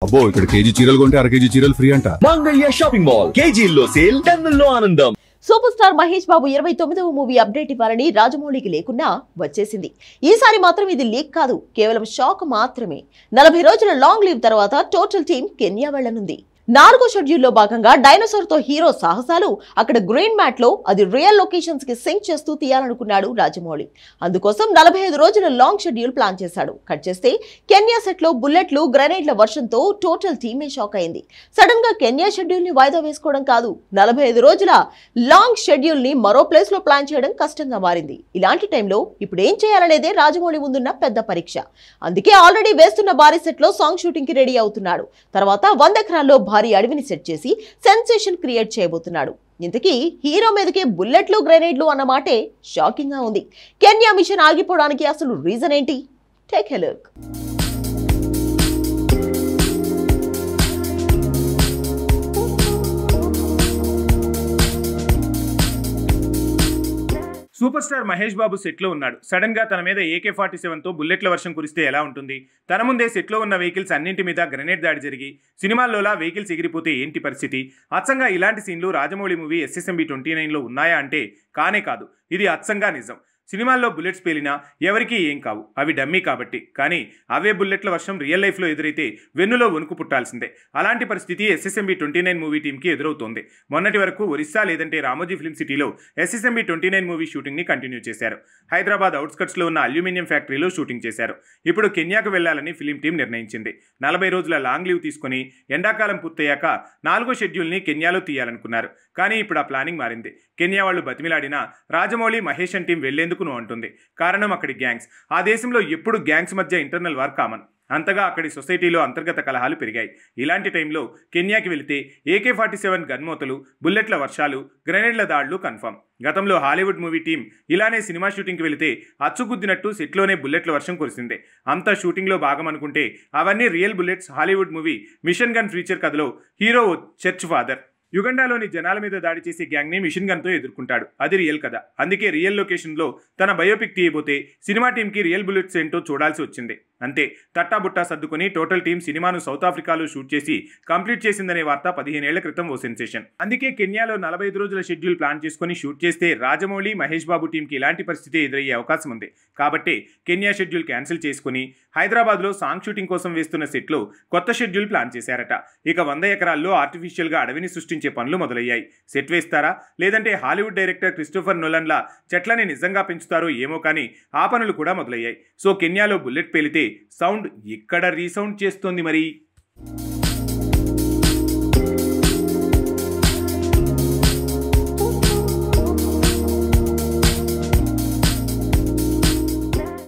అబ్బో ఇక్కడ కేజీ చీరలు కొంటే అర కేజీ చీరలు ఫ్రీ అంట. మంగళ్య షాపింగ్ మాల్ కేజీల్లో సేల్, టన్నుల్లో ఆనందం. సూపర్ స్టార్ మహేష్ బాబు 29వ మూవీ అప్డేట్ ఇవ్వాలని రాజమౌళికి లేకున్నా వచ్చేసింది. ఈసారి మాత్రం ఇది లీక్ కాదు, కేవలం షాక్ మాత్రమే. 40 రోజుల లాంగ్ లీవ్ తర్వాత టోటల్ టీం కెన్యా వెళ్లనుంది. 4వ షెడ్యూల్లో భాగంగా డైనోసార్ తో హీరో సాహసాలు అక్కడ గ్రీన్ మ్యాట్ లో అది రియల్ లొకేషన్స్ కి సింక్ చేస్తూ తీయాలనుకున్నాడు రాజమౌళి. అందుకోసం 45 రోజుల లాంగ్ షెడ్యూల్ ప్లాన్ చేశాడు. కట్ చేస్తే కెన్యా సెట్ లో బుల్లెట్లు, గ్రెనేడ్ల వర్షంతో టోటల్ టీమే షాక్ అయింది. సడన్ గా కెన్యా షెడ్యూల్ ని వాయిదా వేసుకోవడం కాదు, 45 రోజుల లాంగ్ షెడ్యూల్ ని మరో ప్లేస్ లో ప్లాన్ చేయడం కష్టంగా మారింది. ఇలాంటి టైంలో ఇప్పుడు ఏం చేయాలనేదే రాజమౌళి ముందున్న పెద్ద పరీక్ష. అందుకే ఆల్రెడీ వేస్తున్న భారీ సెట్ లో సాంగ్ షూటింగ్ కి రెడీ అవుతున్నాడు. తర్వాత 100 ఎకరాల్లో భారీ అడవిని సెట్ చేసి సెన్సేషన్ క్రియేట్ చేయబోతున్నాడు. ఇంతకీ హీరో మీదకే బుల్లెట్లు, గ్రెనేడ్లు అన్న మాటే షాకింగ్ గా ఉంది. కెన్యా మిషన్ ఆగిపోవడానికి అసలు రీజన్ ఏంటి? Take a look. Super star Mahesh Babu సెట్లో ఉన్నాడు. సడన్ గా తన మీద AK-47తో బుల్లెట్ల వర్షం కురిస్తే ఎలా ఉంటుంది? తన ముందే సెట్లో ఉన్న వెహికల్స్ అన్నింటి మీద గ్రెనేడ్ దాడి జరిగి సినిమాల్లోలా వెహికల్స్ ఎగిరిపోతే ఏంటి పరిస్థితి? అచ్చంగా ఇలాంటి సీన్లు రాజమౌళి మూవీ SSMB 29లో ఉన్నాయా అంటే కానే కాదు. ఇది అచ్చంగా నిజం. సినిమాల్లో బుల్లెట్స్ పేలినా ఎవరికీ ఏం కావు, అవి డమ్మీ కాబట్టి. కానీ అవే బుల్లెట్ల వర్షం రియల్ లైఫ్లో ఎదురైతే వెన్నులో వణుకు పుట్టాల్సిందే. అలాంటి పరిస్థితి SSMB 29 మూవీ టీంకి ఎదురవుతోంది. మొన్నటి వరకు ఒరిస్సా లేదంటే రామోజీ ఫిల్మ్ సిటీలో SSMB 29 మూవీ షూటింగ్ని కంటిన్యూ చేశారు. హైదరాబాద్ అవుట్స్కట్స్లో ఉన్న అల్యూమినియం ఫ్యాక్టరీలో షూటింగ్ చేశారు. ఇప్పుడు కెన్యాకు వెళ్లాలని ఫిలిం టీం నిర్ణయించింది. 40 రోజుల లాంగ్ లీవ్ తీసుకుని ఎండాకాలం పూర్తయ్యాక 4వ షెడ్యూల్ని కెన్యాలో తీయాలనుకున్నారు. కానీ ఇప్పుడు ఆ ప్లానింగ్ మారింది. కెన్యా వాళ్ళు బతిమిలాడినా రాజమౌళి, మహేష్ టీం వెళ్లేందుకు అంటుంది. కారణం అక్కడి గ్యాంగ్స్. ఆ దేశంలో ఎప్పుడు గ్యాంగ్స్ మధ్య ఇంటర్నల్ వార్ కామన్. అంతగా అక్కడి సొసైటీలో అంతర్గత కలహాలు పెరిగాయి. ఇలాంటి టైంలో కెన్యాకి వెళితే AK-47 గన్మోతలు, బుల్లెట్ల వర్షాలు, గ్రెనేడ్ల దాడులు కన్ఫర్మ్. గతంలో హాలీవుడ్ మూవీ టీం ఇలానే సినిమా షూటింగ్కి వెళితే అచ్చుగుద్దినట్టు సెట్లోనే బుల్లెట్ల వర్షం కురిసింది. అంతా షూటింగ్లో భాగం అనుకుంటే అవన్నీ real bullets. Hollywood movie machine gun preacher కథలో హీరో చర్చ్ ఫాదర్ యుగండాలోని జనాల మీద దాడి చేసే గ్యాంగ్ని మిషన్ గన్తో ఎదుర్కొంటాడు. అది రియల్ కథ. అందుకే రియల్ లొకేషన్లో తన బయోపిక్ తీయబోతే సినిమా టీంకి రియల్ బుల్లెట్స్ ఏంటో చూడాల్సి వచ్చింది. అంతే, తట్టాబుట్టా సర్దుకుని టోటల్ టీం సినిమాను సౌత్ ఆఫ్రికాలో షూట్ చేసి కంప్లీట్ చేసిందనే వార్త 15 ఏళ్ల క్రితం ఓ సెన్సేషన్. అందుకే కెన్యాలో 45 రోజుల షెడ్యూల్ ప్లాన్ చేసుకుని షూట్ చేస్తే రాజమౌళి, మహేష్ బాబు టీంకి ఇలాంటి పరిస్థితి ఎదురయ్యే అవకాశం ఉంది. కాబట్టి కెన్యా షెడ్యూల్ క్యాన్సిల్ చేసుకుని హైదరాబాద్లో సాంగ్ షూటింగ్ కోసం వేస్తున్న సెట్లో కొత్త షెడ్యూల్ ప్లాన్ చేశారట. ఇక 100 ఎకరాల్లో ఆర్టిఫిషియల్గా అడవిని సృష్టించే పనులు మొదలయ్యాయి. సెట్ వేస్తారా, లేదంటే హాలీవుడ్ డైరెక్టర్ క్రిస్టోఫర్ నోలన్లా చెట్లని నిజంగా పెంచుతారో ఏమో, కానీ ఆ పనులు కూడా మొదలయ్యాయి. సో కెన్యాలో బుల్లెట్ పేలితే సౌండ్ ఇక్కడ రీసౌండ్ చేస్తోంది మరి.